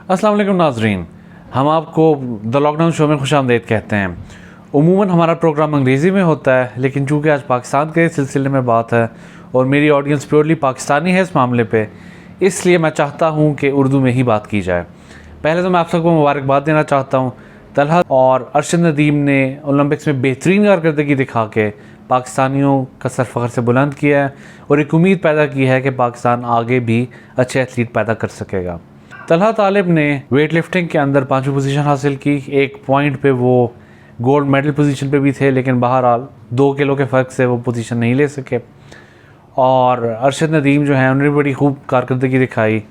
अस्सलाम वालेकुम नाजरीन, हम आपको द लॉकडाउन शो में खुशामदीद कहते हैं। उमूमन हमारा प्रोग्राम अंग्रेज़ी में होता है, लेकिन चूँकि आज पाकिस्तान के सिलसिले में बात है और मेरी ऑडियंस प्योरली पाकिस्तानी है इस मामले पे, इसलिए मैं चाहता हूँ कि उर्दू में ही बात की जाए। पहले तो मैं आप सबको मुबारकबाद देना चाहता हूँ। तलहा और अरशद नदीम ने ओलंपिक्स में बेहतरीन कारकर्दगी दिखा के पाकिस्तानियों का सर फ़ख्र से बुलंद किया है और एक उम्मीद पैदा की है कि पाकिस्तान आगे भी अच्छे एथलीट पैदा कर सकेगा। तलहा तालिब ने वेट लिफ्टिंग के अंदर 5वीं पोजीशन हासिल की। एक पॉइंट पे वो गोल्ड मेडल पोजीशन पे भी थे, लेकिन बहरहाल 2 किलो के फ़र्क से वो पोजीशन नहीं ले सके। और अरशद नदीम जो है उन्होंने बड़ी खूब कारकर्दगी दिखाई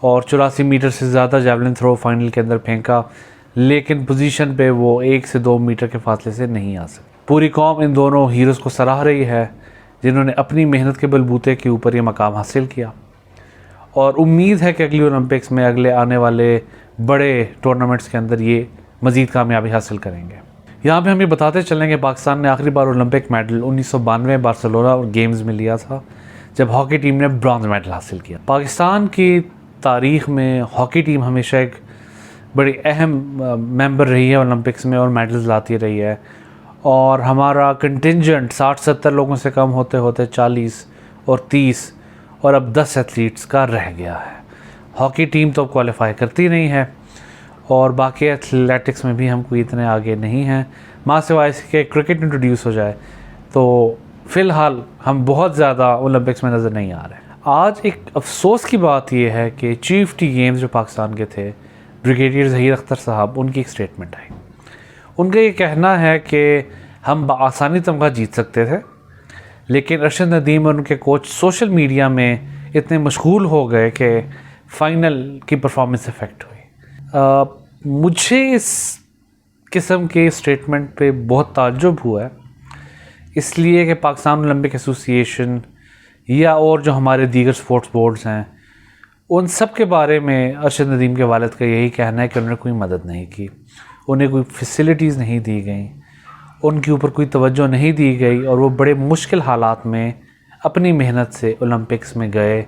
और 84 मीटर से ज़्यादा जैवलिन थ्रो फाइनल के अंदर फेंका, लेकिन पोजीशन पे वो 1 से 2 मीटर के फासले से नहीं आ सके। पूरी कौम इन दोनों हीरोज़ को सराह रही है जिन्होंने अपनी मेहनत के बलबूते के ऊपर ये मकाम हासिल किया, और उम्मीद है कि अगली ओलंपिक्स में अगले आने वाले बड़े टूर्नामेंट्स के अंदर ये मज़ीद कामयाबी हासिल करेंगे। यहाँ पे हम ये बताते चलेंगे पाकिस्तान ने आखिरी बार ओलंपिक मेडल 1992 बार्सिलोना गेम्स में लिया था, जब हॉकी टीम ने ब्रॉन्ज मेडल हासिल किया। पाकिस्तान की तारीख़ में हॉकी टीम हमेशा एक बड़ी अहम मेंबर रही है ओलंपिक्स में और मेडल्स लाती रही है, और हमारा कंटिंजेंट 60-70 लोगों से कम होते होते 40 और 30 और अब 10 एथलीट्स का रह गया है। हॉकी टीम तो क्वालिफाई करती नहीं है और बाकी एथलेटिक्स में भी हम कोई इतने आगे नहीं हैं, माँ सिवाय इसके क्रिकेट इंट्रोड्यूस हो जाए तो फ़िलहाल हम बहुत ज़्यादा ओलंपिक्स में नज़र नहीं आ रहे। आज एक अफसोस की बात यह है कि चीफ टी गेम्स जो पाकिस्तान के थे, ब्रिगेडियर ज़हीर अख्तर साहब, उनकी एक स्टेटमेंट आई। उनका ये कहना है कि हम बआसानी तमगा जीत सकते थे, लेकिन अरशद नदीम और उनके कोच सोशल मीडिया में इतने मशगूल हो गए कि फ़ाइनल की परफॉर्मेंस इफ़ेक्ट हुई। मुझे इस किस्म के स्टेटमेंट पे बहुत ताज्जुब हुआ है, इसलिए कि पाकिस्तान ओलंपिक एसोसिएशन या और जो हमारे दीगर स्पोर्ट्स बोर्ड्स हैं, उन सब के बारे में अरशद नदीम के वालिद का यही कहना है कि उन्होंने कोई मदद नहीं की, उन्हें कोई फैसिलिटीज़ नहीं दी गई, उनके ऊपर कोई तवज्जो नहीं दी गई, और वो बड़े मुश्किल हालात में अपनी मेहनत से ओलंपिक्स में गए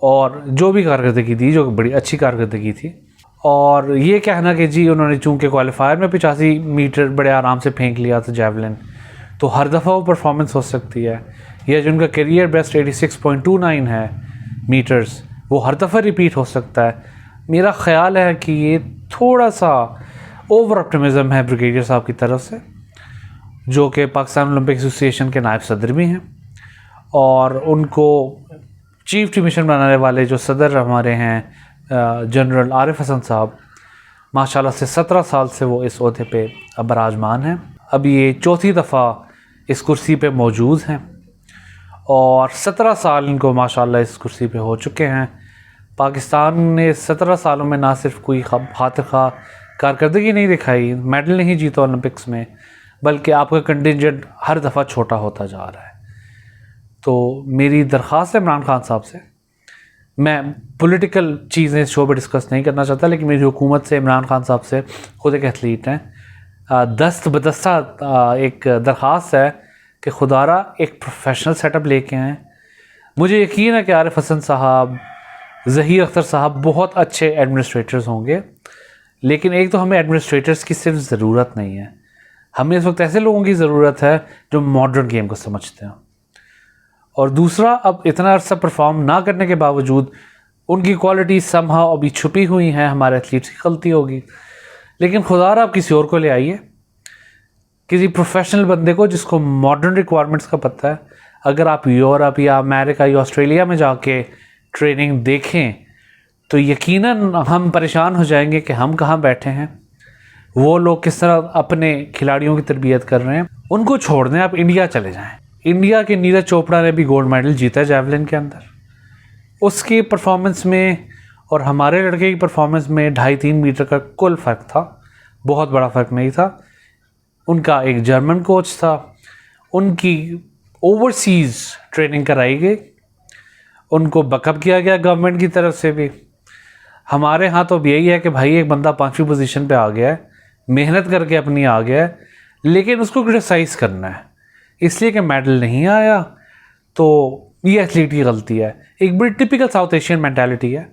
और जो भी कारकर्दगी दी, जो बड़ी अच्छी कारकर्दगी थी। और ये कहना कि जी उन्होंने चूँकि क्वालिफायर में 85 मीटर बड़े आराम से फेंक लिया था जैवलिन, तो हर दफ़ा वो परफॉर्मेंस हो सकती है, या जो उनका करियर बेस्ट 86.29 है मीटर्स, वो हर दफ़ा रिपीट हो सकता है। मेरा ख़्याल है कि ये थोड़ा सा ओवर ऑप्टिमिज़म है ब्रिगेडियर साहब की तरफ से, जो कि पाकिस्तान ओलंपिक एसोसिएशन के नायब सदर भी हैं, और उनको चीफ टी मिशन बनाने वाले जो सदर हमारे हैं जनरल आरिफ हसन साहब, माशाल्लाह से 17 साल से वो इस ओहदे पे बराजमान हैं। अब ये चौथी दफ़ा इस कुर्सी पे मौजूद हैं और 17 साल इनको माशाल्लाह इस कुर्सी पे हो चुके हैं। पाकिस्तान ने 17 सालों में ना सिर्फ कोई खातिर खा कारकर्दगी नहीं दिखाई, मेडल नहीं जीता ओलंपिक्स में, बल्कि आपका कंटिंजेंट हर दफ़ा छोटा होता जा रहा है। तो मेरी दरख्वास्त है इमरान खान साहब से, मैं पॉलिटिकल चीज़ें इस शो पर डिस्कस नहीं करना चाहता, लेकिन मेरी हुकूमत से, इमरान खान साहब से, खुद एक एथलीट हैं, दस्त बदस्ता एक दरख्वास्त है कि खुदारा एक प्रोफेशनल सेटअप लेके आएँ। मुझे यकीन है कि आरिफ हसन साहब, ज़हीर अख्तर साहब बहुत अच्छे एडमिनिस्ट्रेटर्स होंगे, लेकिन एक तो हमें एडमिनिस्ट्रेटर्स की सिर्फ ज़रूरत नहीं है, हमें इस वक्त ऐसे लोगों की ज़रूरत है जो मॉडर्न गेम को समझते हैं। और दूसरा, अब इतना अर्सा परफॉर्म ना करने के बावजूद उनकी क्वालिटी समहाउ अभी छुपी हुई हैं, हमारे एथलीट्स की गलती होगी, लेकिन खुदारा आप किसी और को ले आइए, किसी प्रोफेशनल बंदे को जिसको मॉडर्न रिक्वायरमेंट्स का पता है। अगर आप यूरोप या अमेरिका या ऑस्ट्रेलिया में जाके ट्रेनिंग देखें तो यकीनन हम परेशान हो जाएंगे कि हम कहाँ बैठे हैं, वो लोग किस तरह अपने खिलाड़ियों की तरबियत कर रहे हैं। उनको छोड़ दें, आप इंडिया चले जाएं। इंडिया के नीरज चोपड़ा ने भी गोल्ड मेडल जीता है जैवलिन के अंदर, उसकी परफॉर्मेंस में और हमारे लड़के की परफॉर्मेंस में 2.5-3 मीटर का कुल फ़र्क था, बहुत बड़ा फ़र्क नहीं था। उनका एक जर्मन कोच था, उनकी ओवरसीज़ ट्रेनिंग कराई गई, उनको बैकअप किया गया गवर्नमेंट की तरफ से भी। हमारे यहाँ तो अब यही है कि भाई एक बंदा 5वीं पोजीशन पे आ गया है, मेहनत करके अपनी आ गया है, लेकिन उसको क्रिटिसाइज़ करना है इसलिए कि मेडल नहीं आया, तो ये एथलीट की गलती है। एक बड़ी टिपिकल साउथ एशियन मेंटालिटी है,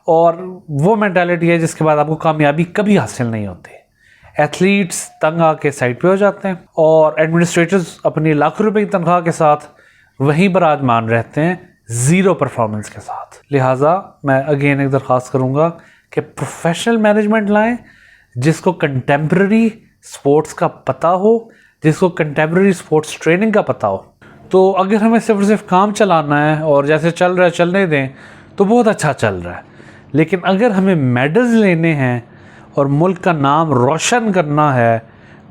और वो मेंटालिटी है जिसके बाद आपको कामयाबी कभी हासिल नहीं होती। एथलीट्स तंग आके साइड पे हो जाते हैं और एडमिनिस्ट्रेटर्स अपनी लाखों रुपए की तनख्वाह के साथ वहीं बराजमान रहते हैं ज़ीरो परफॉर्मेंस के साथ। लिहाजा मैं अगेन एक दरख्वास्त करूँगा कि प्रोफेशनल मैनेजमेंट लाएं जिसको कंटेम्प्रेरी स्पोर्ट्स का पता हो, जिसको कंटेम्प्रेरी स्पोर्ट्स ट्रेनिंग का पता हो। तो अगर हमें सिर्फ काम चलाना है और जैसे चल रहा है चलने दें तो बहुत अच्छा चल रहा है, लेकिन अगर हमें मेडल्स लेने हैं और मुल्क का नाम रोशन करना है,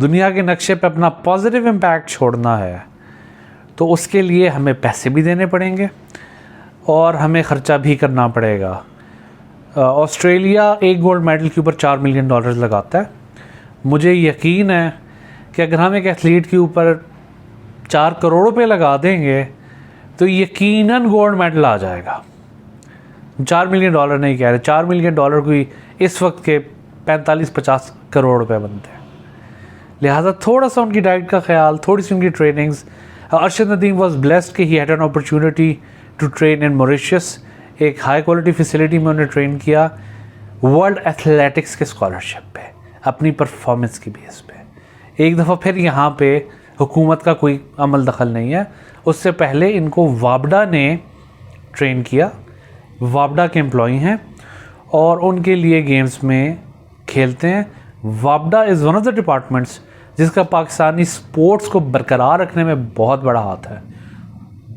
दुनिया के नक्शे पे अपना पॉजिटिव इम्पैक्ट छोड़ना है, तो उसके लिए हमें पैसे भी देने पड़ेंगे और हमें ख़र्चा भी करना पड़ेगा। ऑस्ट्रेलिया एक गोल्ड मेडल के ऊपर $4 मिलियन लगाता है। मुझे यकीन है कि अगर हम एक एथलीट के ऊपर 4 करोड़ रुपए लगा देंगे तो यकीनन गोल्ड मेडल आ जाएगा। $4 मिलियन नहीं कह रहे, $4 मिलियन कोई इस वक्त के 45-50 करोड़ रुपए बनते हैं। लिहाजा थोड़ा सा उनकी डाइट का ख्याल, थोड़ी सी उनकी trainings. Arshad Nadeem was blessed कि he had an opportunity to train in Mauritius. एक हाई क्वालिटी फैसिलिटी में उन्हें ट्रेन किया वर्ल्ड एथलेटिक्स के स्कॉलरशिप पे, अपनी परफॉर्मेंस की बेस पे। एक दफ़ा फिर यहाँ पे हुकूमत का कोई अमल दखल नहीं है। उससे पहले इनको वाबडा ने ट्रेन किया, वाबडा के एम्प्लॉई हैं और उनके लिए गेम्स में खेलते हैं। वाबडा is one of the departments जिसका पाकिस्तानी स्पोर्ट्स को बरकरार रखने में बहुत बड़ा हाथ है।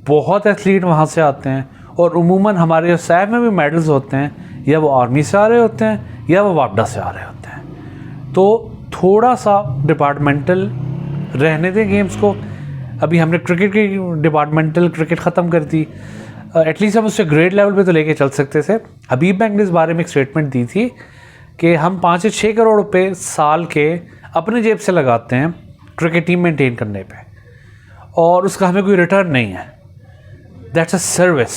बहुत एथलीट वहाँ से आते हैं और उमूमन हमारे सैफ में भी मेडल्स होते हैं, या वो आर्मी से आ रहे होते हैं या वो वाबडा से आ रहे होते हैं। तो थोड़ा सा डिपार्टमेंटल रहने दें गेम्स को। अभी हमने क्रिकेट की डिपार्टमेंटल क्रिकेट ख़त्म कर दी, एटलीस्ट हम उससे ग्रेड लेवल पे तो लेके चल सकते थे। हबीब बैंक ने इस बारे में एक स्टेटमेंट दी थी कि हम 5 से 6 करोड़ रुपए साल के अपने जेब से लगाते हैं क्रिकेट टीम मेंटेन करने पे और उसका हमें कोई रिटर्न नहीं है। That's a service,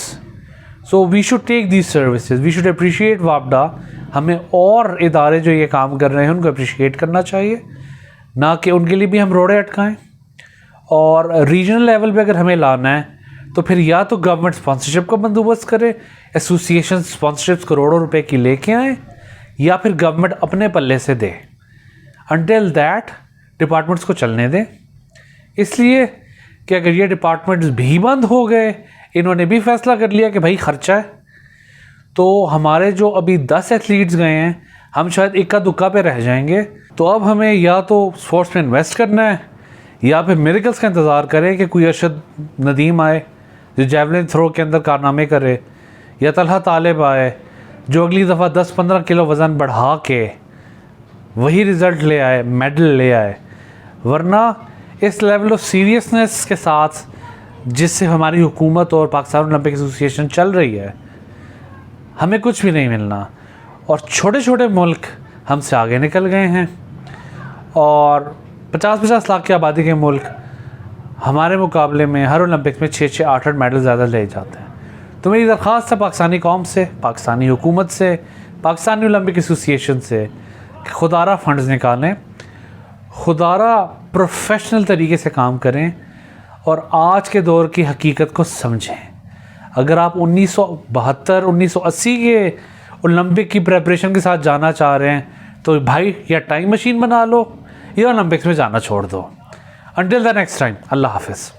so we should take these services, we should appreciate वापडा। हमें और इदारे जो ये काम कर रहे हैं उनको अप्रिशिएट करना चाहिए, ना कि उनके लिए भी हम रोड़े अटकाएं। और रीजनल लेवल पे अगर हमें लाना है तो फिर या तो गवर्नमेंट स्पॉन्सरशिप का बंदोबस्त करे, एसोसिएशन स्पॉन्सरशिप्स करोड़ों रुपए की लेके आए, या फिर गवर्नमेंट अपने पल्ले से दे। अंटिल दैट डिपार्टमेंट्स को चलने दें, इसलिए कि अगर ये डिपार्टमेंट्स भी बंद हो गए, इन्होंने भी फैसला कर लिया कि भाई खर्चा है, तो हमारे जो अभी 10 एथलीट्स गए हैं हम शायद इक्का दुक्का पे रह जाएंगे। तो अब हमें या तो स्पोर्ट्स में इन्वेस्ट करना है या फिर मिरेकल्स का इंतज़ार करें कि कोई अरशद नदीम आए जो जेवलिन थ्रो के अंदर कारनामे करे, या तलहा तालिब आए जो अगली दफ़ा 10-15 किलो वज़न बढ़ा के वही रिज़ल्ट ले आए, मेडल ले आए। वरना इस लेवल ऑफ सीरियसनेस के साथ जिससे हमारी हुकूमत और पाकिस्तान ओलंपिक एसोसिएशन चल रही है, हमें कुछ भी नहीं मिलना। और छोटे छोटे मुल्क हमसे आगे निकल गए हैं और 50-50 लाख की आबादी के मुल्क हमारे मुकाबले में हर ओलंपिक्स में 6-6, 8-8 मेडल ज़्यादा ले जाते हैं। तो मेरी दरख्वास्त है पाकिस्तानी कौम से, पाकिस्तानी हुकूमत से, पाकिस्तानी ओलंपिक एसोसिएशन से कि खुदारा फंड्स निकालें, खुदारा प्रोफेशनल तरीके से काम करें और आज के दौर की हकीकत को समझें। अगर आप 1972-1980 के ओलंपिक की प्रेपरेशन के साथ जाना चाह रहे हैं तो भाई या टाइम मशीन बना लो या ओलंपिक्स में जाना छोड़ दो। अंटिल द नेक्स्ट टाइम, अल्लाह हाफिज़।